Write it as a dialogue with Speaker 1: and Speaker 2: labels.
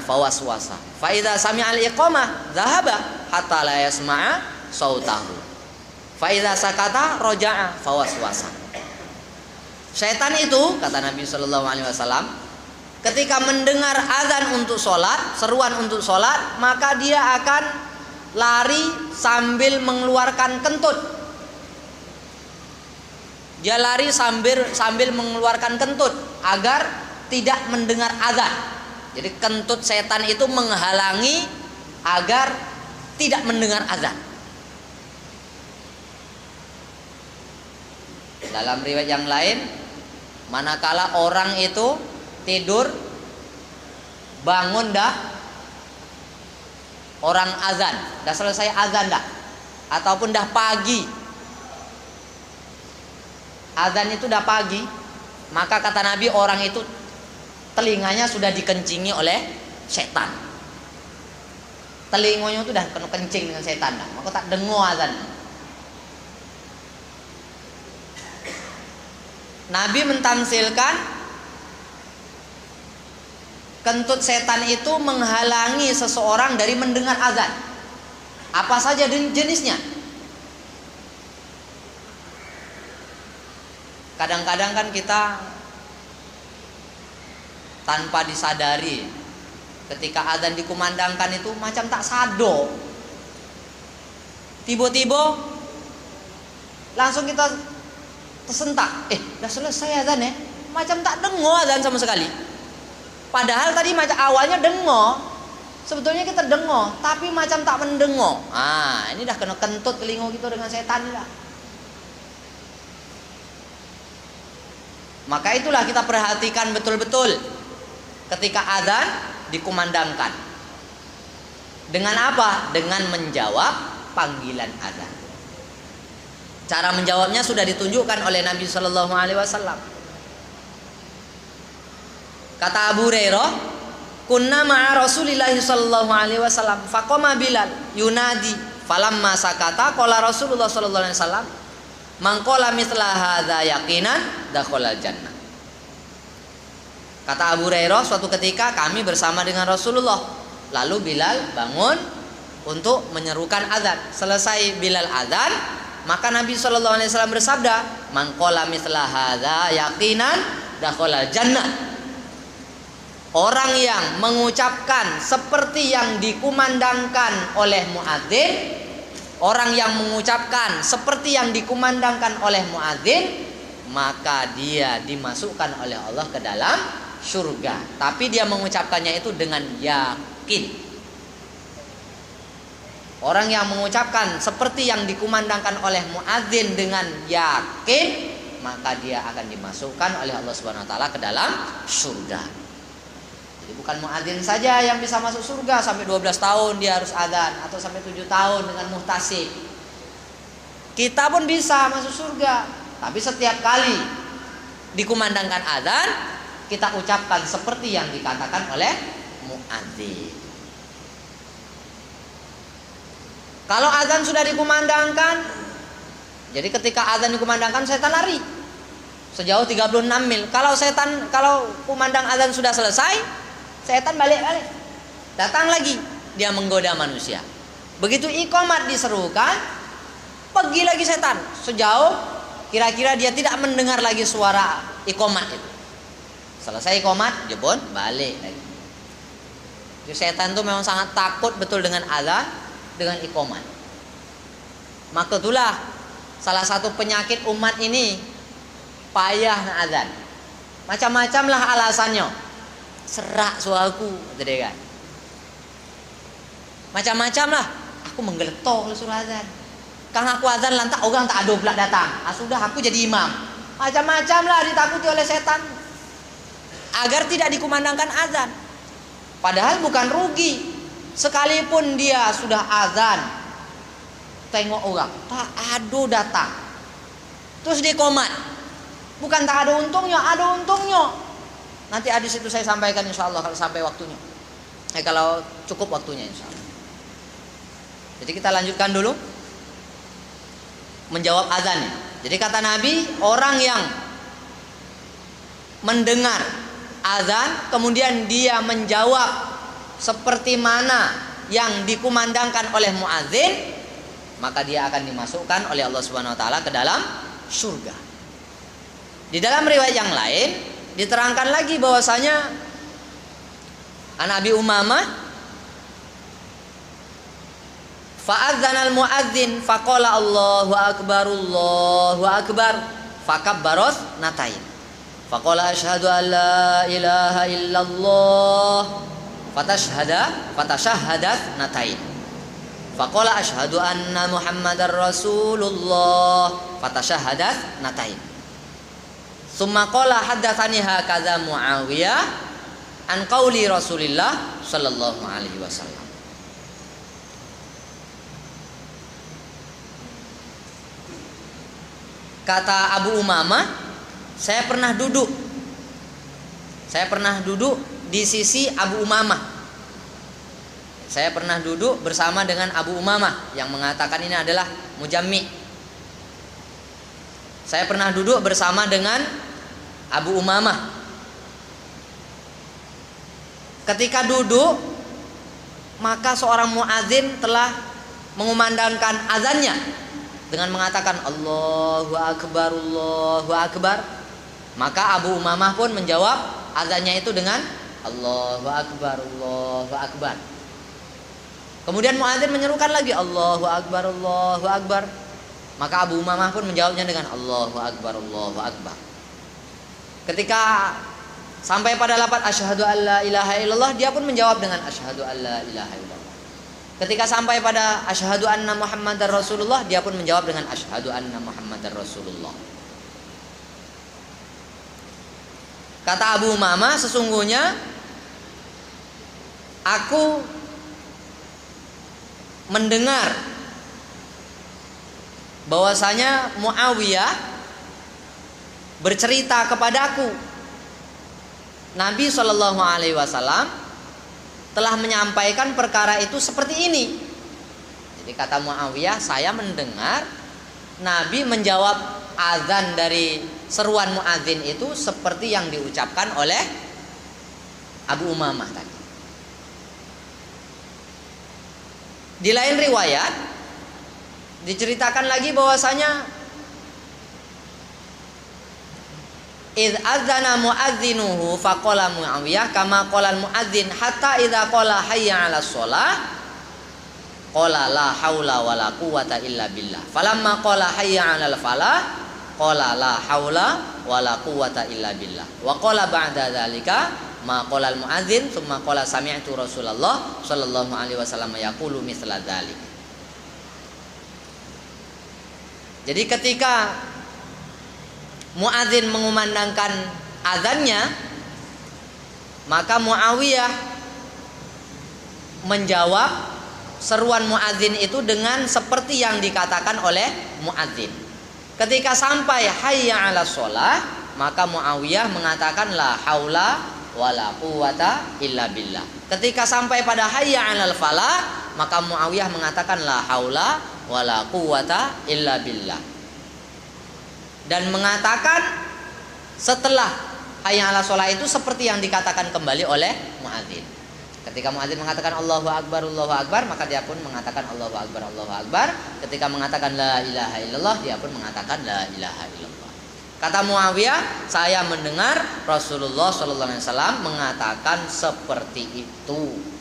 Speaker 1: fawaswasa. Fa idza sami'al iqamah dhahaba hatta la yasma'a sautahu. Fa idza sakata raja'a fawaswasa. Setan itu, kata Nabi sallallahu alaihi wasallam, ketika mendengar azan untuk sholat, seruan untuk sholat, maka dia akan lari sambil mengeluarkan kentut. Dia lari sambil mengeluarkan kentut agar tidak mendengar azan. Jadi kentut setan itu menghalangi agar tidak mendengar azan. Dalam riwayat yang lain, manakala orang itu tidur, bangun dah, orang azan, dah selesai azan dah, ataupun dah pagi, azan itu dah pagi, maka kata Nabi orang itu telinganya sudah dikencingi oleh setan. Telinganya itu dah kena kencing dengan setan dah, maka tak dengo azan. Nabi mentamsilkan kentut setan itu menghalangi seseorang dari mendengar azan. Apa saja jenisnya? Kadang-kadang kan kita tanpa disadari ketika azan dikumandangkan itu macam tak sado. Tiba-tiba langsung kita tersentak. Dah selesai azan ya. Macam tak dengar azan sama sekali. Padahal tadi macam awalnya dengar, sebetulnya kita dengar, tapi macam tak mendengar. Ini dah kena kentut telinga kita dengan setan dah. Maka itulah kita perhatikan betul-betul ketika azan dikumandangkan. Dengan apa? Dengan menjawab panggilan azan. Cara menjawabnya sudah ditunjukkan oleh Nabi Shallallahu Alaihi Wasallam. Kata Abu Hurairah, kunna ma'a Rasulillahi sallallahu alaihi wasallam faqama Bilal yunadi falamma sakata qala Rasulullah sallallahu alaihi wasallam man qala mithla hadza yaqinan dakhala jannah. Kata Abu Hurairah, suatu ketika kami bersama dengan Rasulullah, lalu Bilal bangun untuk menyerukan azan. Selesai Bilal azan, maka Nabi sallallahu alaihi wasallam bersabda, man qala mithla hadza yaqinan dakhala jannah. Orang yang mengucapkan seperti yang dikumandangkan oleh muadzin, orang yang mengucapkan seperti yang dikumandangkan oleh muadzin, maka dia dimasukkan oleh Allah ke dalam surga. Tapi dia mengucapkannya itu dengan yakin. Orang yang mengucapkan seperti yang dikumandangkan oleh muadzin dengan yakin, maka dia akan dimasukkan oleh Allah Subhanahu wa taala ke dalam surga. Jadi bukan muadzin saja yang bisa masuk surga, sampai 12 tahun dia harus adzan, atau sampai 7 tahun dengan muhtasib. Kita pun bisa masuk surga, tapi setiap kali dikumandangkan adzan, kita ucapkan seperti yang dikatakan oleh muadzin. Kalau adzan sudah dikumandangkan, jadi ketika adzan dikumandangkan setan lari sejauh 36 mil. Kalau kumandang adzan sudah selesai, setan balik, datang lagi, dia menggoda manusia. Begitu iqamat diserukan, pergi lagi setan sejauh kira-kira dia tidak mendengar lagi suara iqamat itu. Selesai iqamat, dia pun balik lagi. Jadi setan itu memang sangat takut betul dengan azan, dengan iqamat. Maka itulah salah satu penyakit umat ini, payah azan. Macam-macam lah alasannya. Serak suaraku, kan? Macam-macam lah. Aku menggeletok suruh azan. Kang aku azan lantak orang tak ada pula datang. Sudah aku jadi imam. Macam-macam lah ditakuti oleh setan agar tidak dikumandangkan azan. Padahal bukan rugi. Sekalipun dia sudah azan, tengok orang tak ada datang, terus dia komat. Bukan tak ada untungnya, ada untungnya. Nanti hadis itu saya sampaikan insya Allah kalau sampai waktunya. Kalau cukup waktunya insya Allah. Jadi kita lanjutkan dulu menjawab azannya. Jadi kata Nabi, orang yang mendengar azan kemudian dia menjawab seperti mana yang dikumandangkan oleh muadzin, maka dia akan dimasukkan oleh Allah Subhanahu wa taala ke dalam surga. Di dalam riwayat yang lain diterangkan lagi bahwasanya an Abi Umamah fa'adzana al-muadzin faqala Allahu akbar fakabbarat natain faqala asyhadu an la ilaha illallah fatashahhadat natain faqala asyhadu anna muhammadar rasulullah fatashahhadat natain summa qala haddatsani hakadza Muawiyah an qauli Rasulillah sallallahu alaihi wasallam. Kata Abu Umamah, saya pernah duduk di sisi Abu Umamah. Saya pernah duduk bersama dengan Abu Umamah yang mengatakan ini adalah mujammi. Saya pernah duduk bersama dengan Abu Umamah. Ketika duduk, maka seorang muadzin telah mengumandangkan azannya dengan mengatakan Allahu akbar, Allahu akbar. Maka Abu Umamah pun menjawab azannya itu dengan Allahu akbar, Allahu akbar. Kemudian muadzin menyerukan lagi Allahu akbar, Allahu akbar. Maka Abu Umamah pun menjawabnya dengan Allahu akbar, Allahu akbar. Ketika sampai pada lafaz asyhadu alla ilaha illallah, dia pun menjawab dengan asyhadu alla ilaha illallah. Ketika sampai pada asyhadu anna muhammadar rasulullah, dia pun menjawab dengan asyhadu anna muhammadar rasulullah. Kata Abu Umamah, sesungguhnya aku mendengar bahwasanya Muawiyah bercerita kepadaku Nabi Shallallahu Alaihi Wasallam telah menyampaikan perkara itu seperti ini. Jadi kata Muawiyah, saya mendengar Nabi menjawab azan dari seruan muadzin itu seperti yang diucapkan oleh Abu Umamah tadi. Di lain riwayat diceritakan lagi bahwasanya idz adzana muazzinuhu faqala Muawiyah kama qala al-muazzin hatta idza qala hayya 'alas shalah qala la haula wala quwata illa billah falamma qala hayya 'alal falah qala la haula wala quwata illa billah wa qala ba'da dzalika ma qala al-muazzin tsumma qala sami'tu Rasulullah sallallahu alaihi wasallam yaqulu mithla dzalik. Jadi ketika muadzin mengumandangkan azannya, maka Muawiyah menjawab seruan muadzin itu dengan seperti yang dikatakan oleh muadzin. Ketika sampai hayya 'alas shalah, maka Muawiyah mengatakan la haula wala quwata illa billah. Ketika sampai pada hayya 'alal falah, maka Muawiyah mengatakan la haula wala quwata illa billah. Dan mengatakan setelah hayya 'alas shalah itu seperti yang dikatakan kembali oleh muadzin. Ketika muadzin mengatakan Allahu akbar, maka dia pun mengatakan Allahu akbar, Allahu akbar. Ketika mengatakan la ilaha illallah, dia pun mengatakan la ilaha illallah. Kata Muawiyah, saya mendengar Rasulullah sallallahu alaihi wasallam mengatakan seperti itu.